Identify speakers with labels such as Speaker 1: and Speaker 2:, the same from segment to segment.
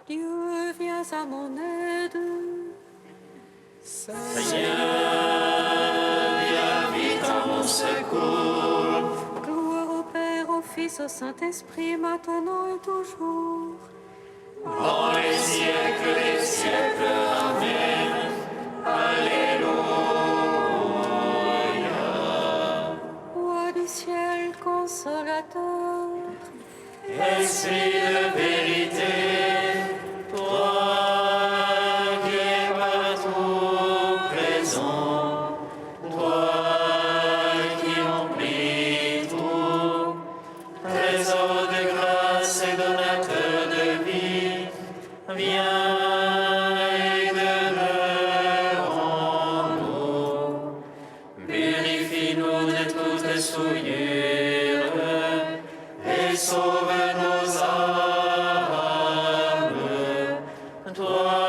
Speaker 1: Dieu, viens à mon aide.
Speaker 2: Seigneur, viens vite à mon secours.
Speaker 1: Gloire au Père, au Fils, au Saint-Esprit, maintenant et toujours.
Speaker 2: Dans les siècles des siècles, Amen. Alléluia.
Speaker 1: Roi du ciel, consolateur,
Speaker 2: Esprit de vérité, toi qui es partout présent, toi qui emplis tout, trésor de grâce et donateur de vie, viens et demeure en nous. Purifie-nous de toute souillure et sauve nos âmes. Toi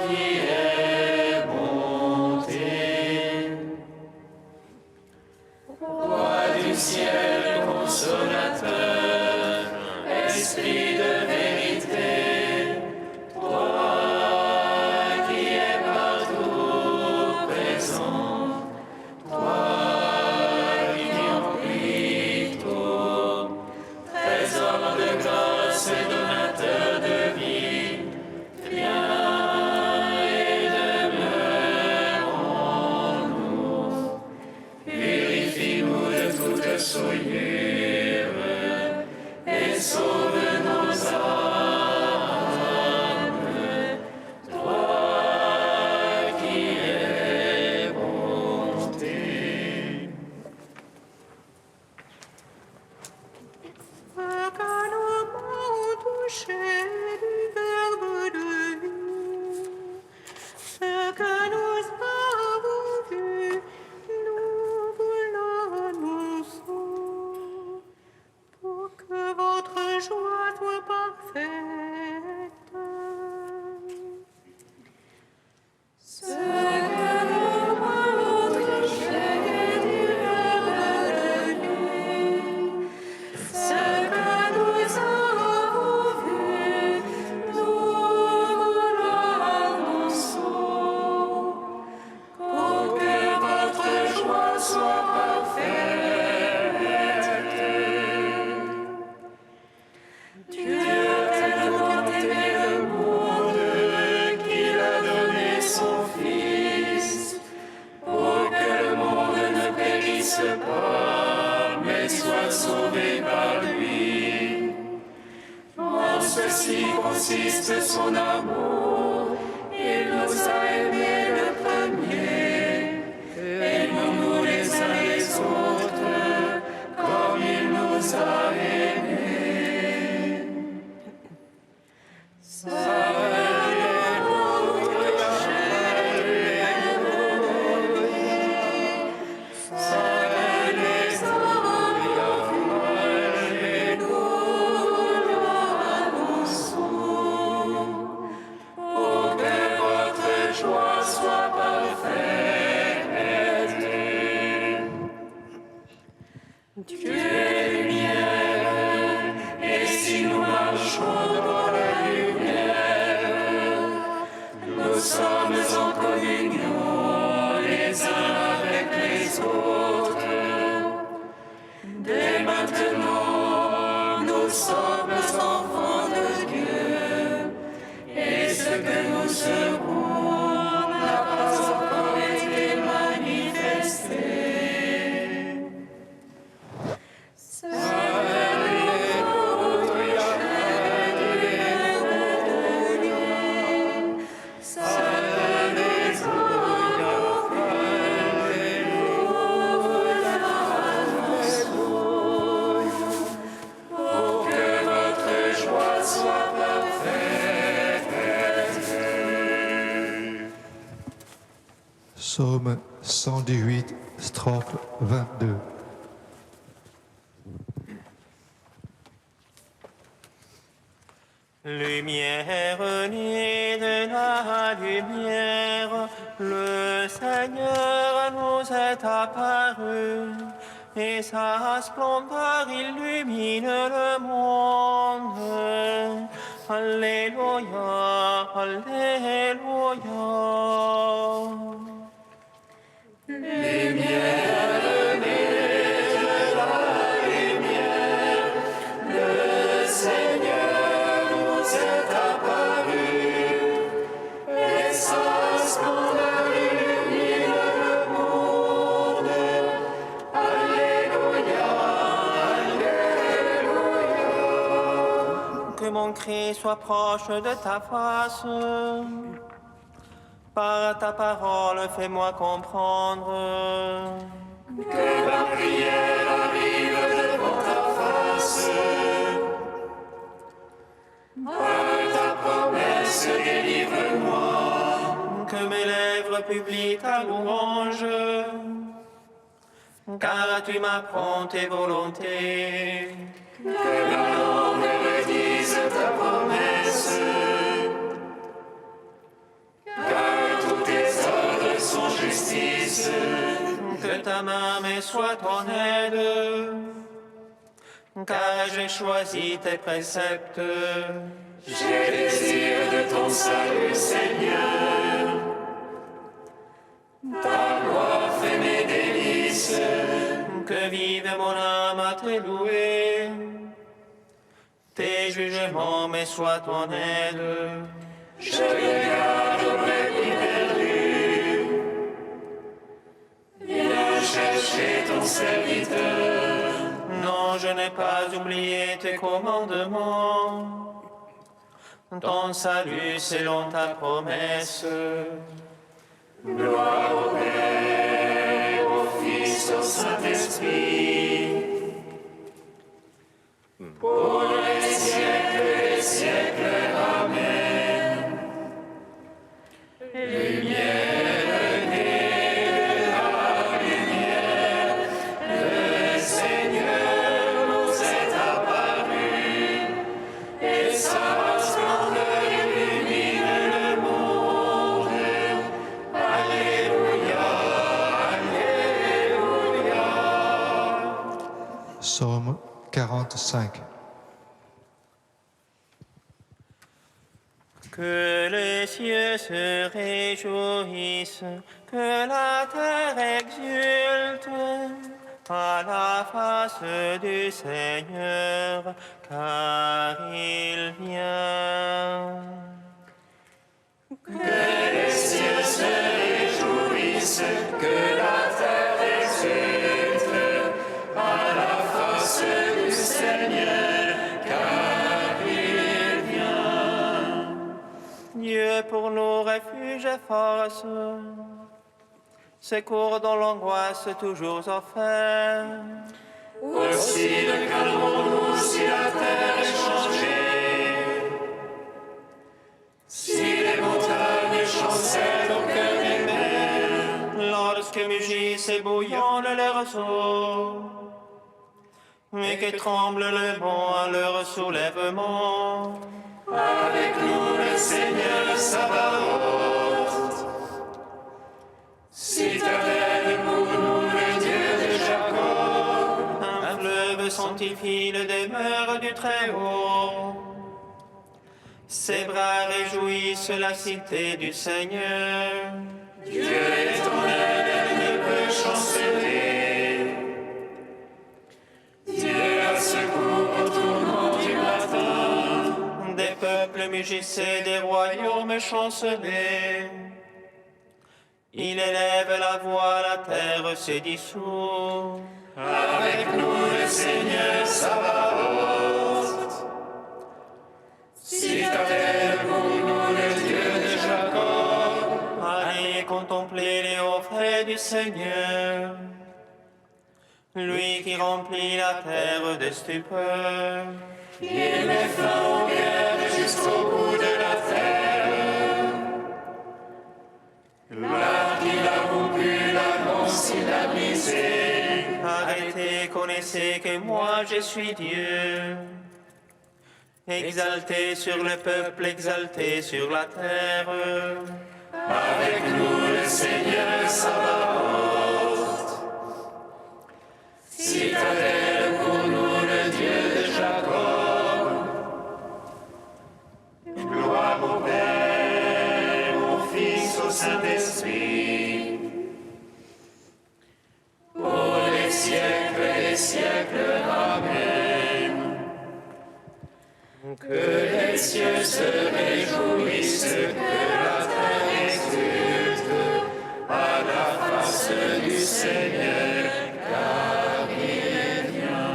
Speaker 2: qui es bonté, Roi du ciel consolateur, Esprit de vérité, toi qui es partout présent, toi qui emplis tout, trésor de grâce et donateur de vie, viens et demeure en nous. Purifie-nous de toute souillure et sauve nos âmes. Toi qui es bonté.
Speaker 1: qu'à nos mains touché du Verbe de vie, ce que nous avons vu, nous vous l'annonçons, pour que votre joie soit parfaite. Ce que nos mains touché du Verbe de vie, ce que nous avons vu, nous vous l'annonçons, pour que votre joie soit parfaite. Dieu a tellement aimé le monde qu'il a donné son Fils, pour que le monde ne périsse pas, mais soit sauvé par lui. En ceci consiste son amour, il nous a aimés le premier, aimons-nous les uns les autres, comme il nous a aimés. Pour que votre joie soit parfaite. Dieu est lumière, et si nous marchons dans la lumière, nous sommes en communion les uns avec les autres. Dès maintenant, nous sommes enfants de Dieu, et ce que nous serons n'a pas encore été manifesté. Pour que votre joie soit parfaite.
Speaker 3: Psaume 118, strophe 22.
Speaker 4: Lumière née de la lumière, le Seigneur nous est apparu, et sa splendeur illumine le monde. Alléluia, Alléluia. Que mon cri soit proche de ta face. Par ta parole, fais-moi comprendre.
Speaker 1: Que ma prière arrive devant ta face. Par ta promesse, délivre-moi.
Speaker 4: Que mes lèvres publient ta louange. Car tu m'apprends tes volontés.
Speaker 1: Que ma langue redise ta promesse. Car tous tes ordres sont justice.
Speaker 4: Que ta main me soit ton aide. Car j'ai choisi tes préceptes.
Speaker 1: J'ai désir de ton salut, Seigneur. Ta loi fait mes délices.
Speaker 4: Que vive mon âme à te louer. Tes jugements me soient ton aide.
Speaker 1: Je regarde au brebis perdu. Viens chercher ton serviteur.
Speaker 4: Non, je n'ai pas oublié tes commandements. Ton salut selon ta promesse.
Speaker 1: Gloire au Père, au Fils, au Saint-Esprit. Pour les siècles des siècles. Amen. Lumière née de la lumière, le Seigneur nous est apparu, et sa splendeur illumine le monde. Alléluia, Alléluia.
Speaker 3: Psaume 45.
Speaker 4: Que les cieux se réjouissent, que la terre exulte à la face du Seigneur, car il vient.
Speaker 1: Que les cieux se réjouissent, que la terre exulte à la face du Seigneur, car il vient.
Speaker 4: Dieu pour nous refuge et force, secours dans l'angoisse toujours offert.
Speaker 1: Aussi ne calmons-nous si la terre est changée, si les montagnes chancellent au cœur des mers.
Speaker 4: Lorsque mugissent et bouillonnent leurs eaux, et que tremble le vent à leur soulèvement.
Speaker 1: Avec nous le Seigneur Sabaoth. Citadelle pour nous le Dieu de Jacob.
Speaker 4: Un fleuve sanctifie le demeure du Très-Haut. Ses bras réjouissent la cité du Seigneur.
Speaker 1: Dieu est ton aide, ne peut chanceler. Dieu a secours au tourment du matin.
Speaker 4: Des peuples mugissaient, des royaumes chancelaient. Il élève la voix, la terre se dissout.
Speaker 1: Avec nous le Seigneur Sabaoth. Citadelle pour nous le Dieu de Jacob.
Speaker 4: Allez contempler les hauts faits du Seigneur. Lui qui remplit la terre de stupeur.
Speaker 1: Il met fin aux guerres jusqu'au bout de la terre. Là qu'il a rompu l'annonce, il a brisé.
Speaker 4: Arrêtez, connaissez que moi je suis Dieu. Exalté sur le peuple, exalté sur la terre.
Speaker 1: Avec nous le Seigneur Sabaoth.
Speaker 2: Citadelle pour nous le Dieu de Jacob.
Speaker 1: Gloire au Père, au Fils, au Saint-Esprit.
Speaker 2: Pour les siècles des siècles, Amen. Que les cieux se réjouissent, que la terre exulte à la face du Seigneur, car il est bien.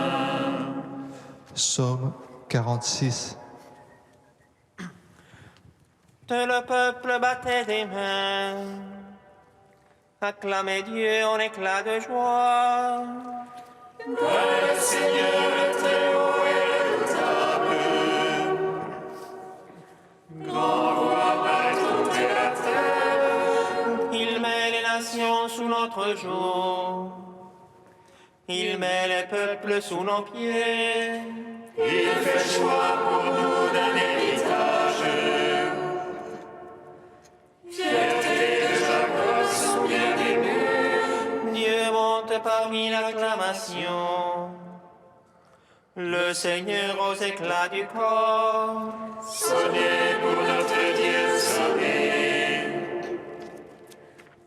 Speaker 3: Psaume 46.
Speaker 4: Tout le peuple battait des mains. Acclamez Dieu en éclat de joie.
Speaker 1: Car le Seigneur est très haut et redoutable. Grand roi par toute la terre.
Speaker 4: Il met les nations sous notre joug. Il met les peuples sous nos pieds.
Speaker 1: Il fait choix pour nous d'un héritage. Fierté de Jacob, son bien-aimé.
Speaker 4: Dieu monte parmi l'acclamation. Le Seigneur aux éclats du corps.
Speaker 1: Sonnez pour notre Dieu, sonnez.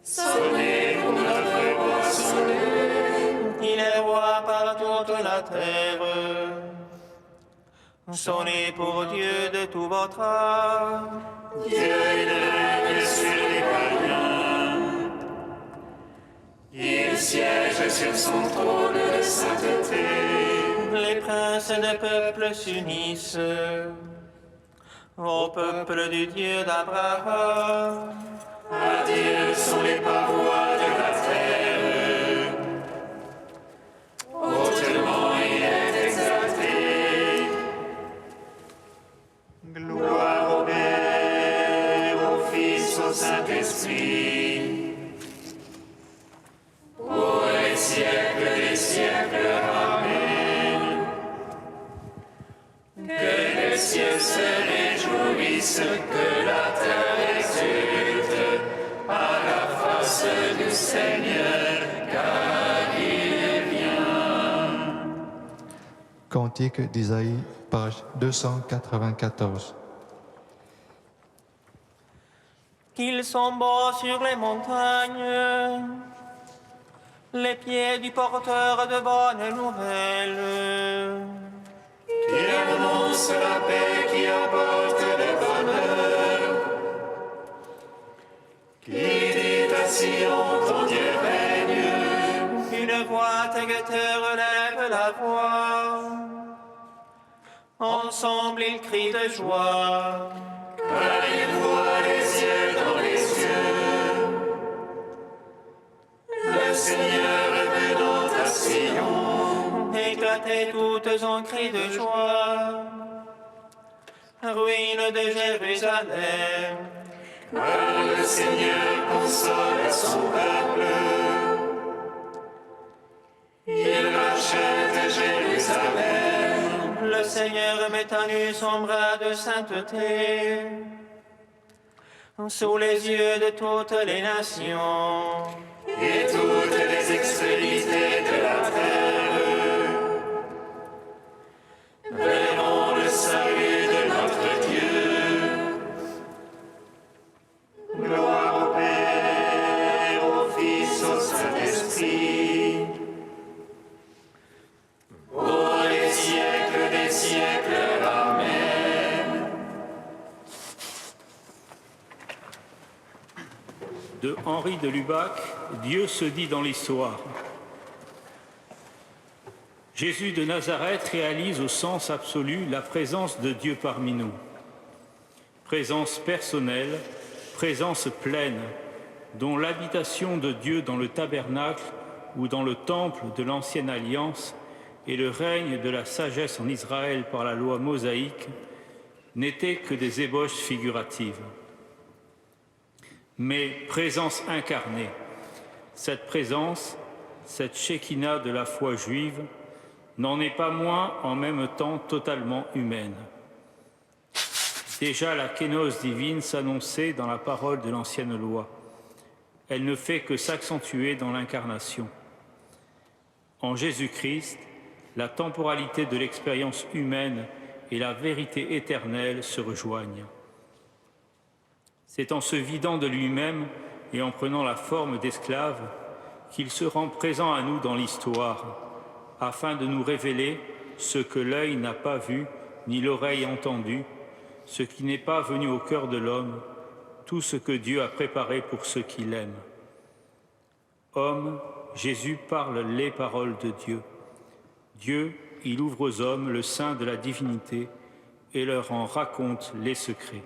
Speaker 1: Sonnez pour notre roi, sonnez.
Speaker 4: Il est roi par toute la terre. Sonnez pour Dieu de tout votre âme.
Speaker 1: Dieu, il règne sur les païens. Il siège sur son trône de sainteté.
Speaker 4: Les princes des peuples s'unissent au peuple du Dieu d'Abraham.
Speaker 1: À Dieu sont les parois de la terre. Hautement il est exalté. Gloire au Père, au Fils, au Saint-Esprit. Pour les siècles des siècles, Amen.
Speaker 2: Que les cieux se réjouissent, que la terre exulte à la face du Seigneur, car il est bien.
Speaker 3: Cantique d'Isaïe, page 294.
Speaker 4: Qu'ils sont beaux sur les montagnes, les pieds du porteur de bonnes nouvelles.
Speaker 1: Qui annonce la paix, qui apporte le bonheur. Qui dit à Sion, ton Dieu règne.
Speaker 4: Une voix te relève la voix. Ensemble ils crient de joie.
Speaker 1: Car il voit les yeux dans les yeux. Le Seigneur est venant à Sion.
Speaker 4: Éclatez toutes en cris de joie. Ruine de Jérusalem.
Speaker 1: Car le Seigneur console son peuple. Il rachète Jérusalem.
Speaker 4: Le Seigneur met à nu son bras de sainteté sous les yeux de toutes les nations.
Speaker 1: Et toutes les extrémités de la terre verront le salut de notre Dieu. Gloire au Père, au Fils, au Saint-Esprit. Pour les siècles des siècles, Amen.
Speaker 5: De Henri de Lubac, Dieu se dit dans l'histoire. Jésus de Nazareth réalise au sens absolu la présence de Dieu parmi nous. Présence personnelle, présence pleine, dont l'habitation de Dieu dans le tabernacle ou dans le temple de l'Ancienne Alliance et le règne de la sagesse en Israël par la loi mosaïque n'étaient que des ébauches figuratives. Mais présence incarnée, cette présence, cette Shekinah de la foi juive, n'en est pas moins en même temps totalement humaine. Déjà la kénose divine s'annonçait dans la parole de l'ancienne loi. Elle ne fait que s'accentuer dans l'incarnation. En Jésus-Christ, la temporalité de l'expérience humaine et la vérité éternelle se rejoignent. C'est en se vidant de lui-même et en prenant la forme d'esclave qu'il se rend présent à nous dans l'histoire, afin de nous révéler ce que l'œil n'a pas vu, ni l'oreille entendu, ce qui n'est pas venu au cœur de l'homme, tout ce que Dieu a préparé pour ceux qui l'aiment. Homme, Jésus parle les paroles de Dieu. Dieu, il ouvre aux hommes le sein de la divinité et leur en raconte les secrets.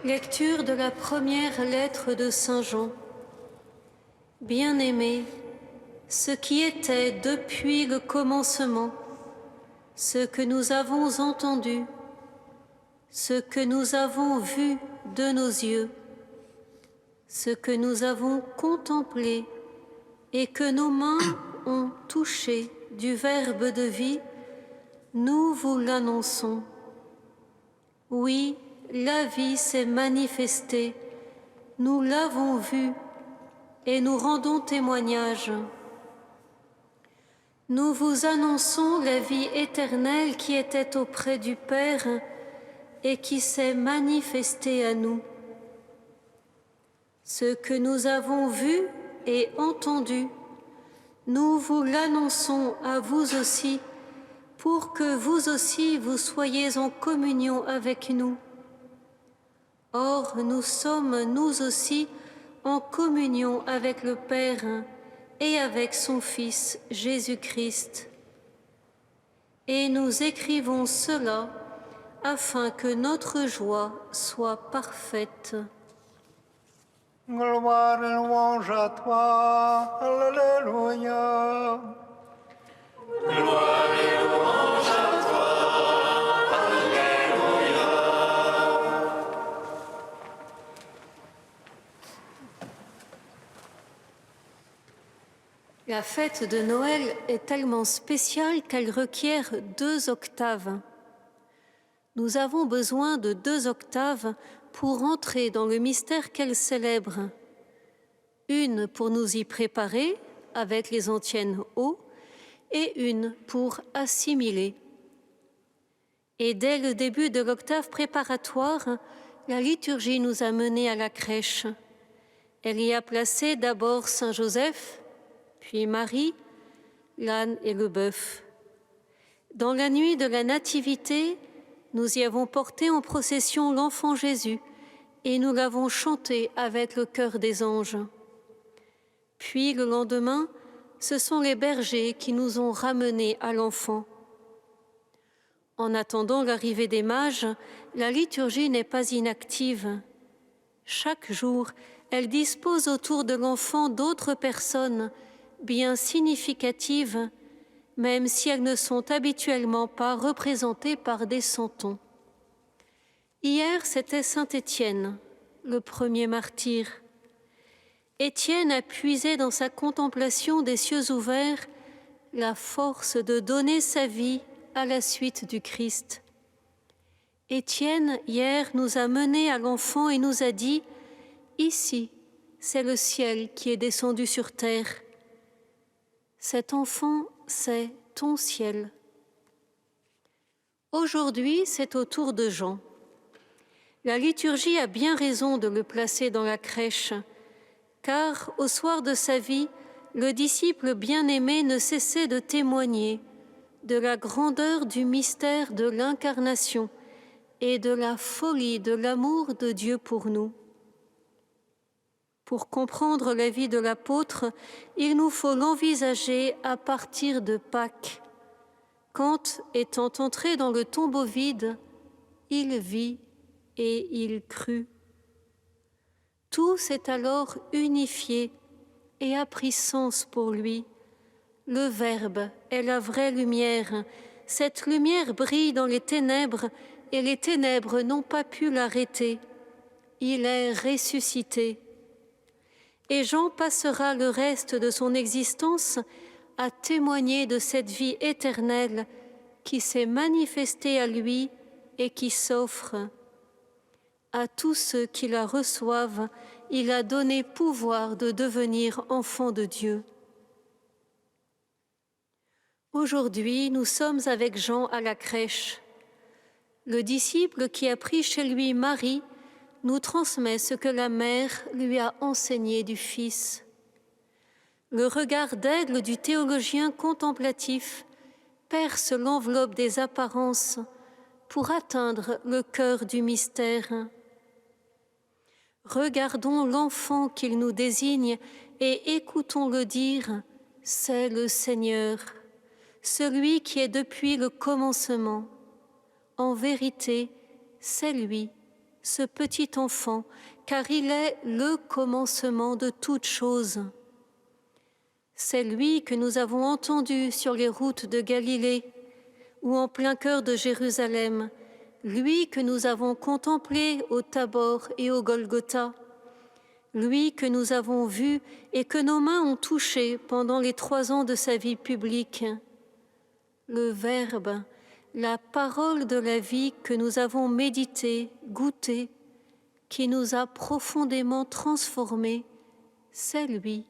Speaker 6: Lecture de la première lettre de Saint Jean. Bien-aimés, ce qui était depuis le commencement, ce que nous avons entendu, ce que nous avons vu de nos yeux, ce que nous avons contemplé et que nos mains ont touché du Verbe de vie, nous vous l'annonçons. Oui, la vie s'est manifestée, nous l'avons vue et nous rendons témoignage. Nous vous annonçons la vie éternelle qui était auprès du Père et qui s'est manifestée à nous. Ce que nous avons vu et entendu, nous vous l'annonçons à vous aussi, pour que vous aussi vous soyez en communion avec nous. Or, nous sommes, nous aussi, en communion avec le Père et avec son Fils Jésus-Christ. Et nous écrivons cela afin que notre joie soit parfaite.
Speaker 7: Gloire et louange à toi, Alléluia.
Speaker 2: Gloire et louange à toi, Alléluia.
Speaker 6: La fête de Noël est tellement spéciale qu'elle requiert 2 octaves. Nous avons besoin de 2 octaves pour entrer dans le mystère qu'elle célèbre. Une pour nous y préparer avec les antiennes eau et une pour assimiler. Et dès le début de l'octave préparatoire, la liturgie nous a menés à la crèche. Elle y a placé d'abord Saint Joseph, puis Marie, l'âne et le bœuf. Dans la nuit de la Nativité, nous y avons porté en procession l'enfant Jésus et nous l'avons chanté avec le chœur des anges. Puis le lendemain, ce sont les bergers qui nous ont ramenés à l'enfant. En attendant l'arrivée des mages, la liturgie n'est pas inactive. Chaque jour, elle dispose autour de l'enfant d'autres personnes bien significatives, même si elles ne sont habituellement pas représentées par des santons. Hier, c'était saint Étienne, le premier martyr. Étienne a puisé dans sa contemplation des cieux ouverts la force de donner sa vie à la suite du Christ. Étienne, hier, nous a menés à l'enfant et nous a dit « Ici, c'est le ciel qui est descendu sur terre. » Cet enfant, c'est ton ciel. Aujourd'hui, c'est au tour de Jean. La liturgie a bien raison de le placer dans la crèche, car au soir de sa vie, le disciple bien-aimé ne cessait de témoigner de la grandeur du mystère de l'incarnation et de la folie de l'amour de Dieu pour nous. Pour comprendre la vie de l'apôtre, il nous faut l'envisager à partir de Pâques, quand, étant entré dans le tombeau vide, il vit et il crut. Tout s'est alors unifié et a pris sens pour lui. Le Verbe est la vraie lumière. Cette lumière brille dans les ténèbres et les ténèbres n'ont pas pu l'arrêter. Il est ressuscité. Et Jean passera le reste de son existence à témoigner de cette vie éternelle qui s'est manifestée à lui et qui s'offre. À tous ceux qui la reçoivent, il a donné pouvoir de devenir enfants de Dieu. Aujourd'hui, nous sommes avec Jean à la crèche. Le disciple qui a pris chez lui Marie nous transmet ce que la mère lui a enseigné du Fils. Le regard d'aigle du théologien contemplatif perce l'enveloppe des apparences pour atteindre le cœur du mystère. Regardons l'enfant qu'il nous désigne et écoutons-le dire « C'est le Seigneur, celui qui est depuis le commencement. En vérité, c'est lui, ce petit enfant, car il est le commencement de toutes choses. C'est lui que nous avons entendu sur les routes de Galilée ou en plein cœur de Jérusalem, lui que nous avons contemplé au Tabor et au Golgotha, lui que nous avons vu et que nos mains ont touché pendant les 3 ans de sa vie publique. Le Verbe, la parole de la vie que nous avons médité, goûté, qui nous a profondément transformés, c'est lui.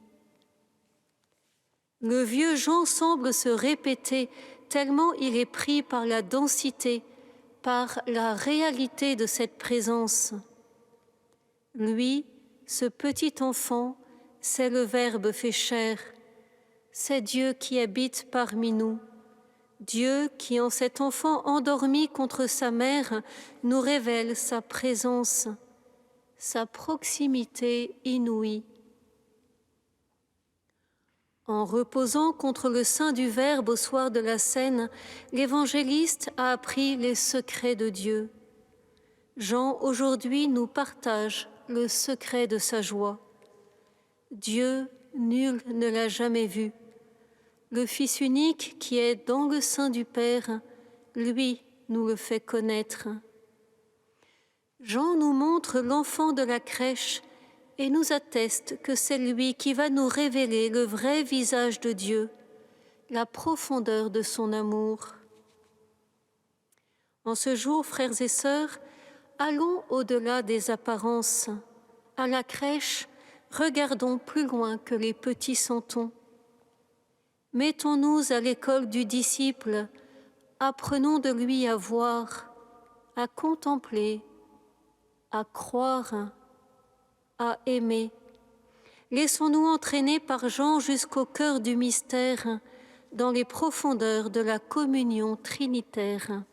Speaker 6: Le vieux Jean semble se répéter tellement il est pris par la densité, par la réalité de cette présence. Lui, ce petit enfant, c'est le Verbe fait chair. C'est Dieu qui habite parmi nous. Dieu qui, en cet enfant endormi contre sa mère, nous révèle sa présence, sa proximité inouïe. En reposant contre le sein du Verbe au soir de la Cène, l'évangéliste a appris les secrets de Dieu. Jean, aujourd'hui, nous partage le secret de sa joie. Dieu, nul ne l'a jamais vu. Le Fils unique qui est dans le sein du Père, lui nous le fait connaître. Jean nous montre l'enfant de la crèche et nous atteste que c'est lui qui va nous révéler le vrai visage de Dieu, la profondeur de son amour. En ce jour, frères et sœurs, allons au-delà des apparences. À la crèche, regardons plus loin que les petits santons. Mettons-nous à l'école du disciple, apprenons de lui à voir, à contempler, à croire, à aimer. Laissons-nous entraîner par Jean jusqu'au cœur du mystère, dans les profondeurs de la communion trinitaire.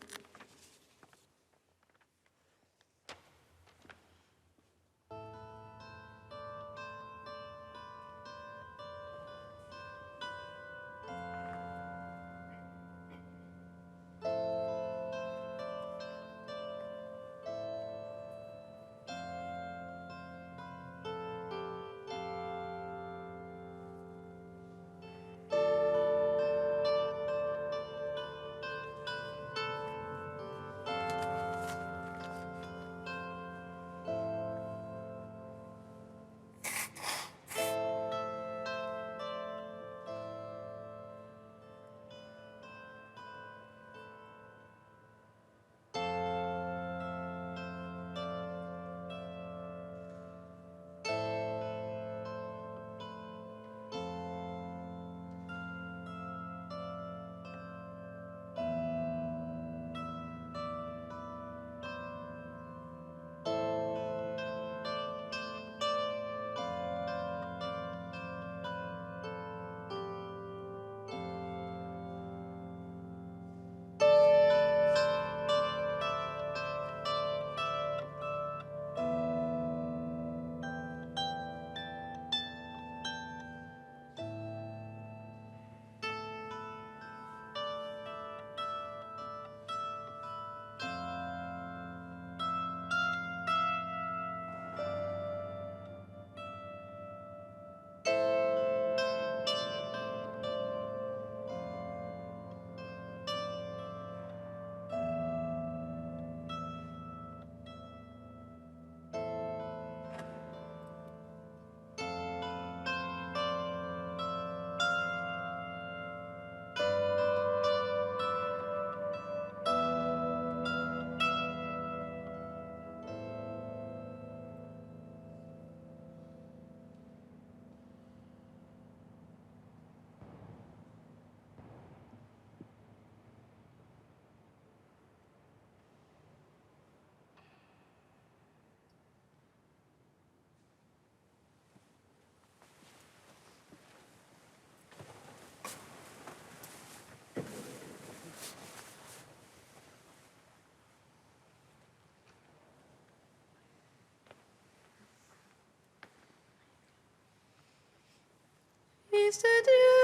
Speaker 8: Fils de Dieu,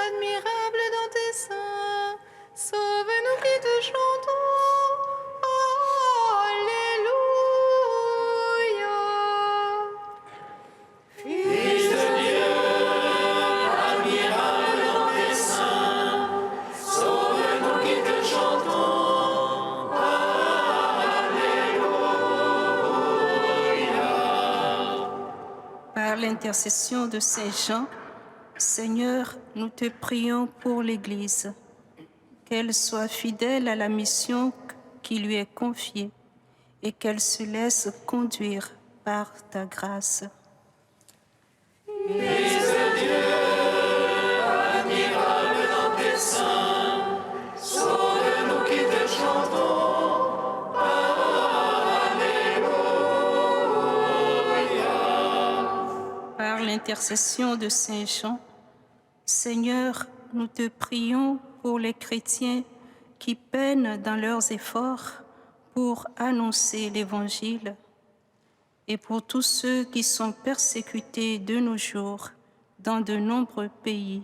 Speaker 8: admirable dans tes seins, sauve-nous qui te chantons. Alléluia.
Speaker 2: Fils de Dieu, admirable dans tes seins, sauve-nous qui te chantons. Alléluia.
Speaker 9: Par l'intercession de Saint Jean, Seigneur, nous te prions pour l'Église, qu'elle soit fidèle à la mission qui lui est confiée et qu'elle se laisse conduire par ta grâce.
Speaker 2: Fils de Dieu, admirable
Speaker 9: l'intercession de Saint Jean, Seigneur, nous te prions pour les chrétiens qui peinent dans leurs efforts pour annoncer l'Évangile et pour tous ceux qui sont persécutés de nos jours dans de nombreux pays.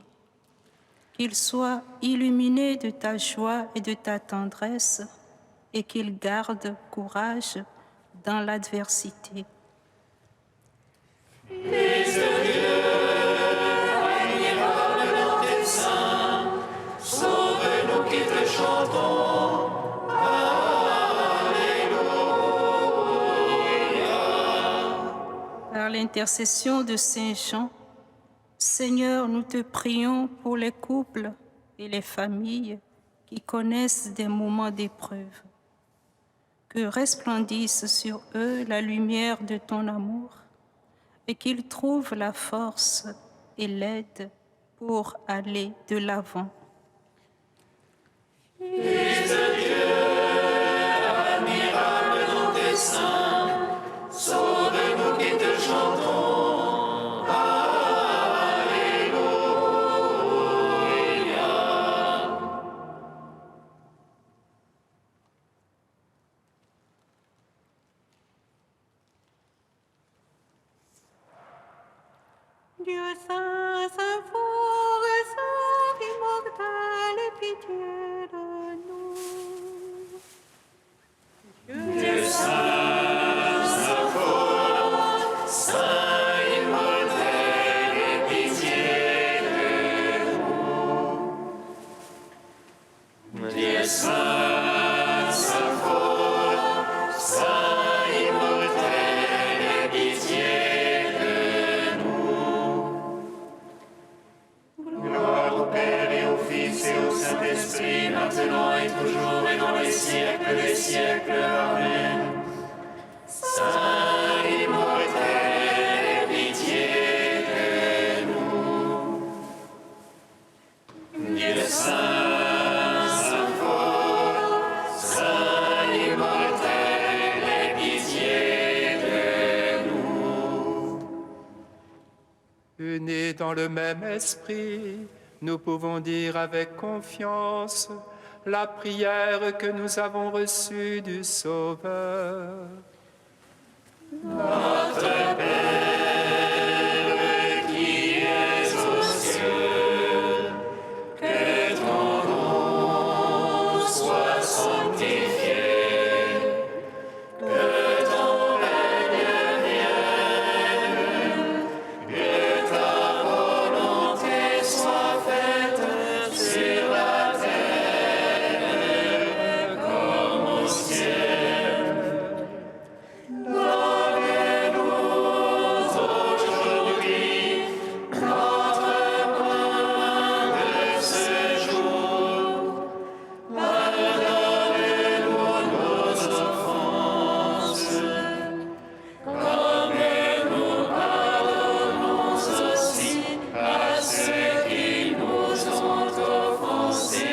Speaker 9: Qu'ils soient illuminés de ta joie et de ta tendresse et qu'ils gardent courage dans l'adversité.
Speaker 2: Fils de Dieu, admirable dans tes saints, sauve-nous qui te chantons.
Speaker 9: Par l'intercession de Saint Jean, Seigneur, nous te prions pour les couples et les familles qui connaissent des moments d'épreuve. Que resplendisse sur eux la lumière de ton amour et qu'ils trouvent la force et l'aide pour aller de l'avant.
Speaker 2: Fils de Dieu, admirable dans tes saints, sauve-nous qui te chantons.
Speaker 8: Dieu saint, saint fort et saint immortel, aie pitié de nous.
Speaker 2: Dieu saint, saint fort, saint immortel, aie pitié de nous. Dieu saint, saint fort, saint immortel, aie pitié de nous. Gloire au Père et au Fils et au Saint-Esprit, maintenant et toujours et dans les siècles des siècles. Amen. Saint immortel, aie pitié de nous. Dieu saint, saint fort, saint immortel, aie pitié de nous.
Speaker 10: Unis dans le même esprit, nous pouvons dire avec confiance la prière que nous avons reçue du Sauveur.
Speaker 2: Notre Père qui es aux cieux, que ton nom soit sanctifié, que ton règne vienne, que ta volonté soit faite sur la terre comme au ciel. Donne-nous aujourd'hui notre pain de ce jour. Pardonne-nous nos offenses, comme nous pardonnons aussi à ceux qui nous ont offensés.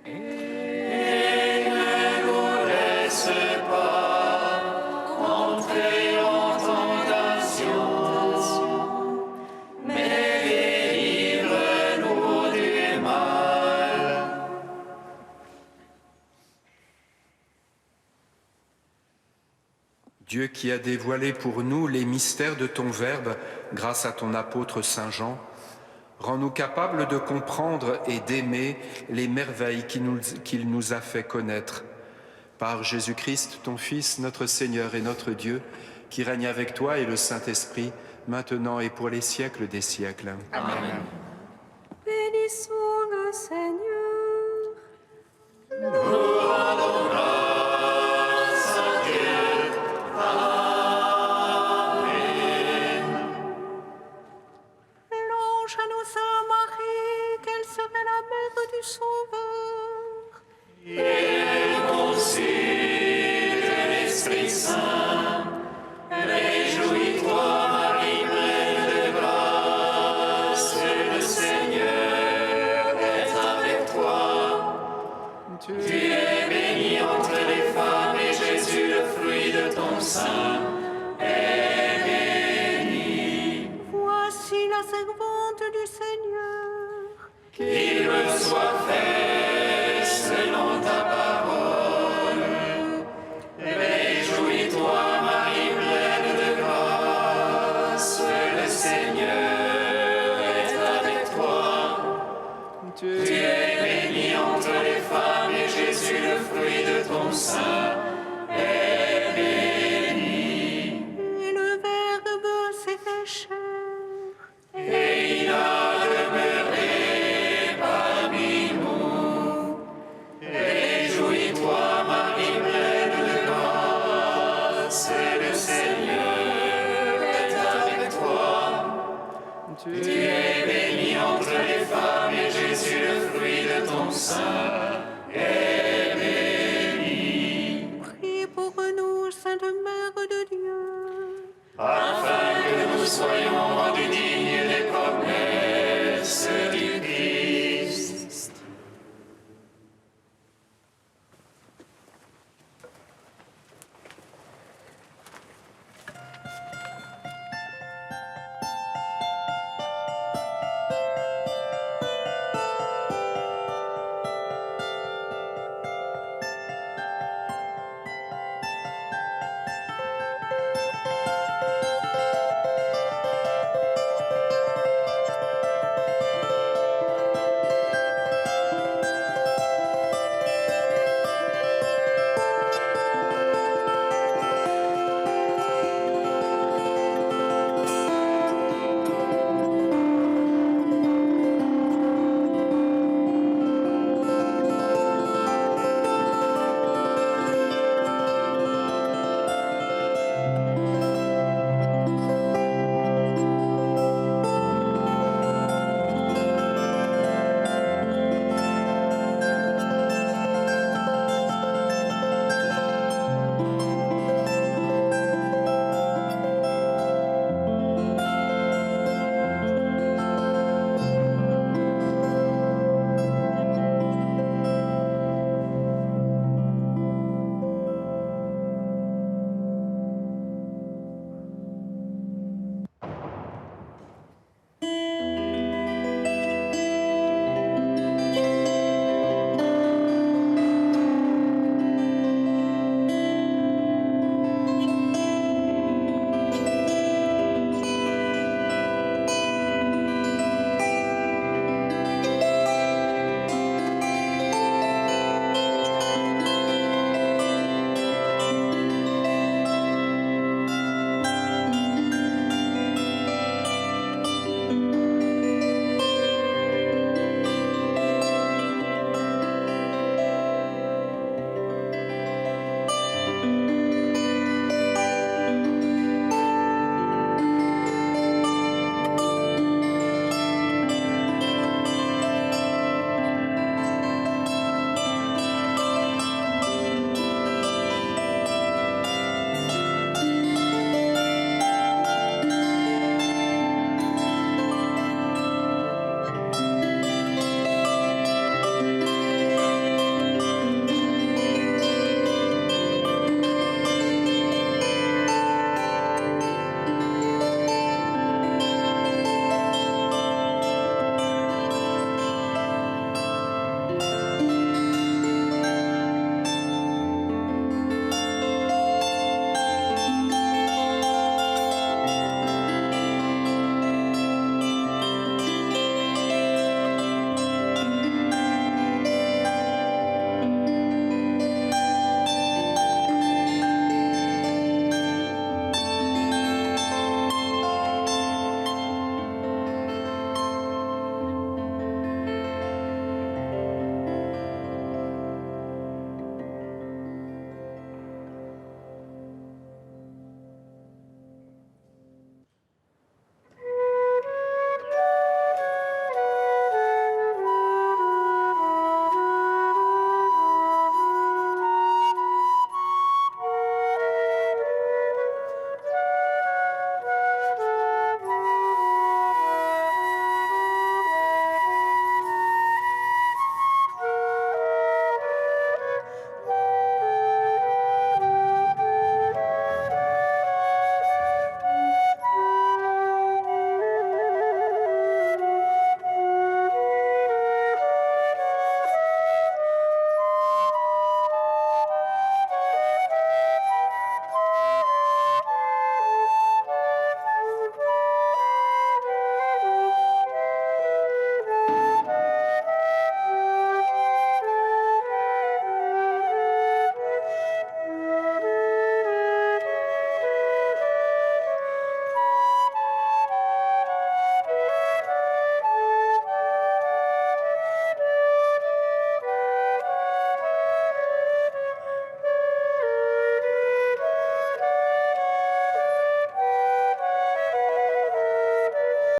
Speaker 2: Et ne nous laisse pas entrer en tentation, mais délivre-nous du mal.
Speaker 10: Dieu qui a dévoilé pour nous les mystères de ton Verbe grâce à ton apôtre Saint Jean, rends-nous capables de comprendre et d'aimer les merveilles qu'il nous a fait connaître. Par Jésus-Christ, ton Fils, notre Seigneur et notre Dieu, qui règne avec toi et le Saint-Esprit, maintenant et pour les siècles des siècles.
Speaker 2: Amen.
Speaker 8: Bénissons le Seigneur.
Speaker 2: Nous rendons grâce à Dieu. Amen.
Speaker 8: Louange à nous, Sainte Marie, qu'elle serait la mère du Sauveur.
Speaker 2: Et concile de l'Esprit Saint, réjouis-toi, Marie, pleine de grâce, le Seigneur est avec toi. Tu es bénie entre les femmes et Jésus, le fruit de ton sein, est béni. soit fait selon ta parole. Réjouis-toi, Marie pleine de grâce, le Seigneur est avec toi. Tu es bénie entre les femmes et Jésus, le fruit de ton sein, est béni.
Speaker 8: Et le Verbe s'est fait chair.
Speaker 2: Et il a demeuré parmi nous. Réjouis-toi, Marie pleine de grâce, le Seigneur est avec toi. Tu es bénie entre les femmes et Jésus, le fruit de ton sein,